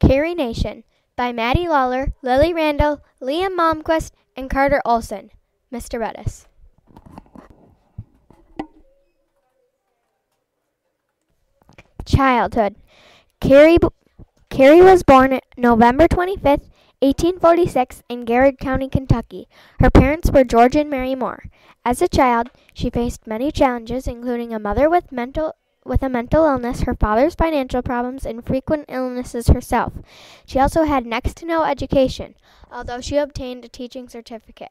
Carrie Nation by Maddie Lawler, Lily Randall, Liam Malmquist, and Carter Olson. Mr. Redis. Childhood. Carrie was born November 25th, 1846 in Garrett County, Kentucky. Her parents were George and Mary Moore. As a child, she faced many challenges, including a mother with a mental illness, her father's financial problems, and frequent illnesses herself. She also had next to no education, although she obtained a teaching certificate.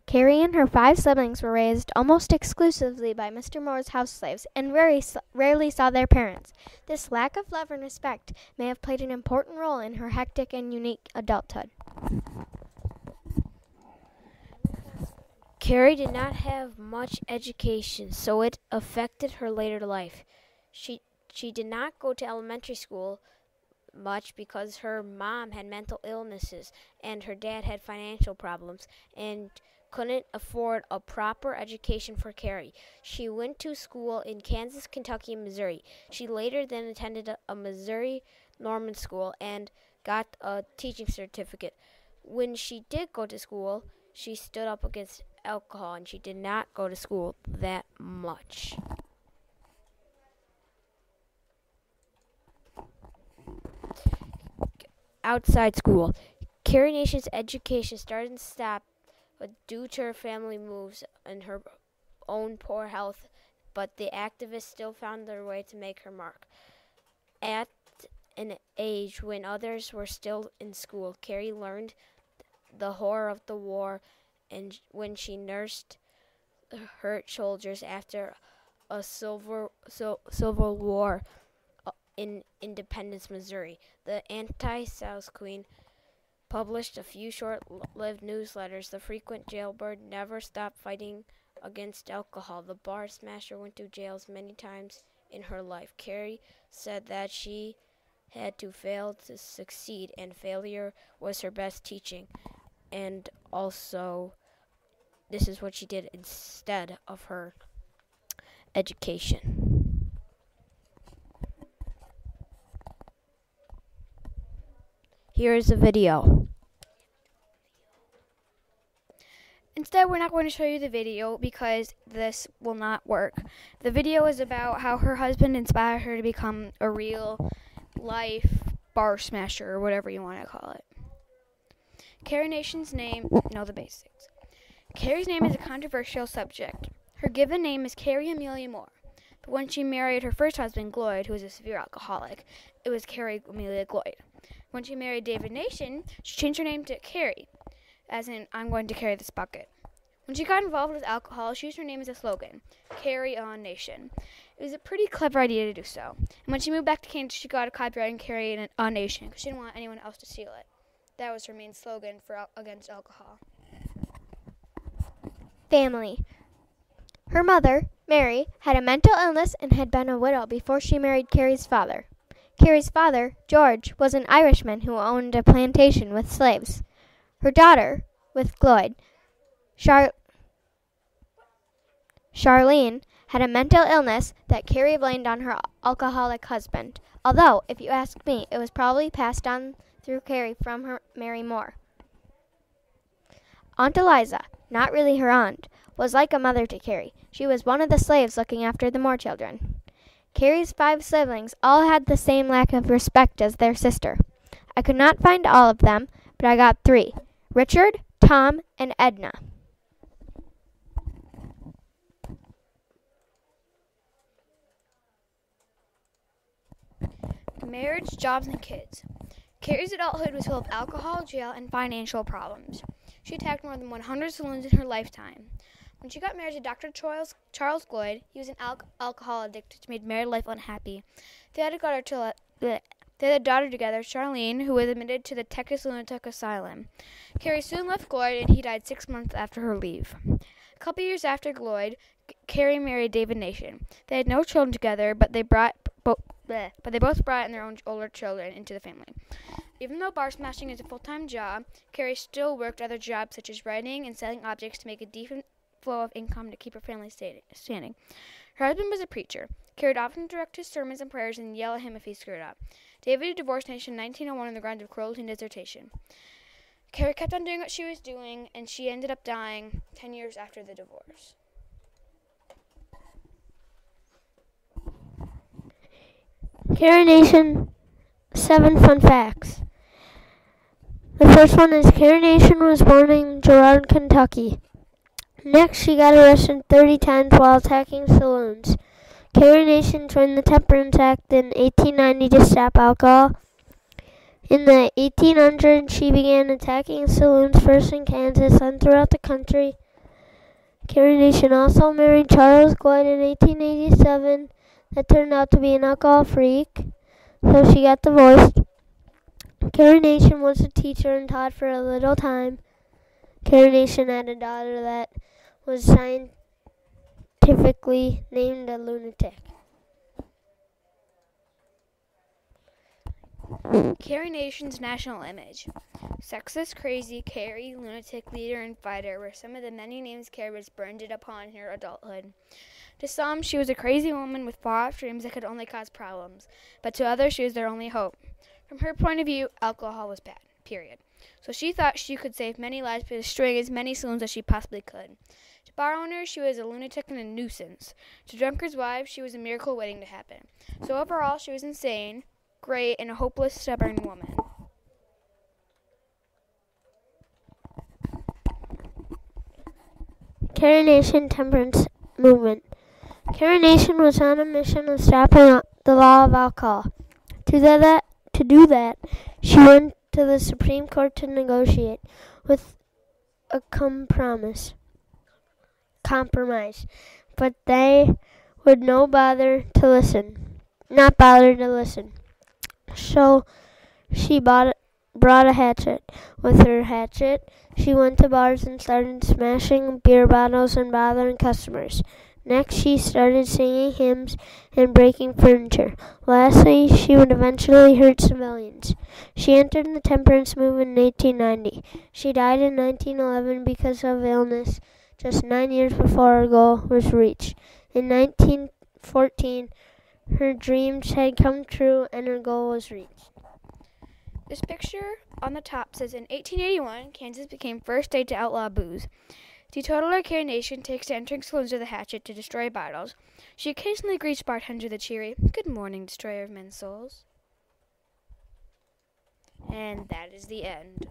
Carrie and her 5 siblings were raised almost exclusively by Mr. Moore's house slaves and rarely saw their parents. This lack of love and respect may have played an important role in her hectic and unique adulthood. Carrie did not have much education, so it affected her later life. She did not go to elementary school much because her mom had mental illnesses and her dad had financial problems and couldn't afford a proper education for Carrie. She went to school in Kansas, Kentucky, and Missouri. She later then attended a Missouri Norman school and got a teaching certificate. When she did go to school, she stood up against alcohol, and she did not go to school that much. Outside school. Carrie Nation's education started and stopped due to her family moves and her own poor health, but the activists still found their way to make her mark. At an age when others were still in school, Carrie learned the horror of the war, and when she nursed hurt soldiers after a civil war in Independence, Missouri. The anti-South Queen published a few short-lived newsletters. The frequent jailbird never stopped fighting against alcohol. The bar smasher went to jails many times in her life. Carrie said that she had to fail to succeed, and failure was her best teaching. And also, this is what she did instead of her education. Here is a video. Instead, we're not going to show you the video because this will not work. The video is about how her husband inspired her to become a real life bar smasher, or whatever you want to call it. Carrie Nation's name, know the basics. Carrie's name is a controversial subject. Her given name is Carrie Amelia Moore. But when she married her first husband, Gloyd, who was a severe alcoholic, it was Carrie Amelia Gloyd. When she married David Nation, she changed her name to Carrie, as in, I'm going to carry this bucket. When she got involved with alcohol, she used her name as a slogan, Carry On Nation. It was a pretty clever idea to do so. And when she moved back to Kansas, she got a copyright and Carry On Nation because she didn't want anyone else to steal it. That was her main slogan against alcohol. Family. Her mother, Mary, had a mental illness and had been a widow before she married Carrie's father. Carrie's father, George, was an Irishman who owned a plantation with slaves. Her daughter, with Gloyd, Charlene, had a mental illness that Carrie blamed on her alcoholic husband. Although, if you ask me, it was probably passed on through Carrie from her Mary Moore. Aunt Eliza, not really her aunt, was like a mother to Carrie. She was one of the slaves looking after the Moore children. Carrie's 5 siblings all had the same lack of respect as their sister. I could not find all of them, but I got 3, Richard, Tom, and Edna. Marriage, jobs, and kids. Carrie's adulthood was full of alcohol, jail, and financial problems. She attacked more than 100 saloons in her lifetime. When she got married to Dr. Charles Gloyd, he was an alcohol addict, which made married life unhappy. They had a daughter together, Charlene, who was admitted to the Texas Lunatic Asylum. Carrie soon left Gloyd, and he died 6 months after her leave. A couple years after Gloyd, Carrie married David Nation. They had no children together, but they both brought in their own older children into the family. Even though bar smashing is a full-time job, Carrie still worked other jobs such as writing and selling objects to make a decent flow of income to keep her family standing. Her husband was a preacher. Carrie would often direct his sermons and prayers and yell at him if he screwed up. David divorced Nation in 1901 on the grounds of cruelty and desertion. Carrie kept on doing what she was doing, and she ended up dying 10 years after the divorce. Carrie Nation, 7 fun facts. The first one is Carrie Nation was born in Girard, Kentucky. Next, she got arrested 30 times while attacking saloons. Carrie Nation joined the Temperance Act in 1890 to stop alcohol. In the 1800s, she began attacking saloons first in Kansas and throughout the country. Carrie Nation also married Charles Gloyd in 1887. That turned out to be an alcohol freak, so she got divorced. Carrie Nation was a teacher and taught for a little time. Carrie Nation had a daughter that was scientifically named a lunatic. Carrie Nation's national image. Sexist, crazy, Carrie, lunatic, leader, and fighter were some of the many names Carrie was branded upon in her adulthood. To some, she was a crazy woman with far-off dreams that could only cause problems, but to others, she was their only hope. From her point of view, alcohol was bad, period. So she thought she could save many lives by destroying as many saloons as she possibly could. To bar owners, she was a lunatic and a nuisance. To drunkards' wives, she was a miracle waiting to happen. So overall, she was insane, great, and a hopeless, stubborn woman. Carrie Nation Temperance Movement. Carrie Nation was on a mission of stopping the law of alcohol. To do that, she went to the Supreme Court to negotiate with a compromise. But they would not bother to listen. So she brought a hatchet. With her hatchet, she went to bars and started smashing beer bottles and bothering customers. Next, she started singing hymns and breaking furniture. Lastly, she would eventually hurt civilians. She entered the temperance movement in 1890. She died in 1911 because of illness, just 9 years before her goal was reached. In 1914, her dreams had come true and her goal was reached. This picture on the top says, in 1881, Kansas became first state to outlaw booze. Teetotaler Carrie Nation takes to entering saloons with a hatchet to destroy bottles. She occasionally greets bartender the cheery, "Good morning, destroyer of men's souls." And that is the end.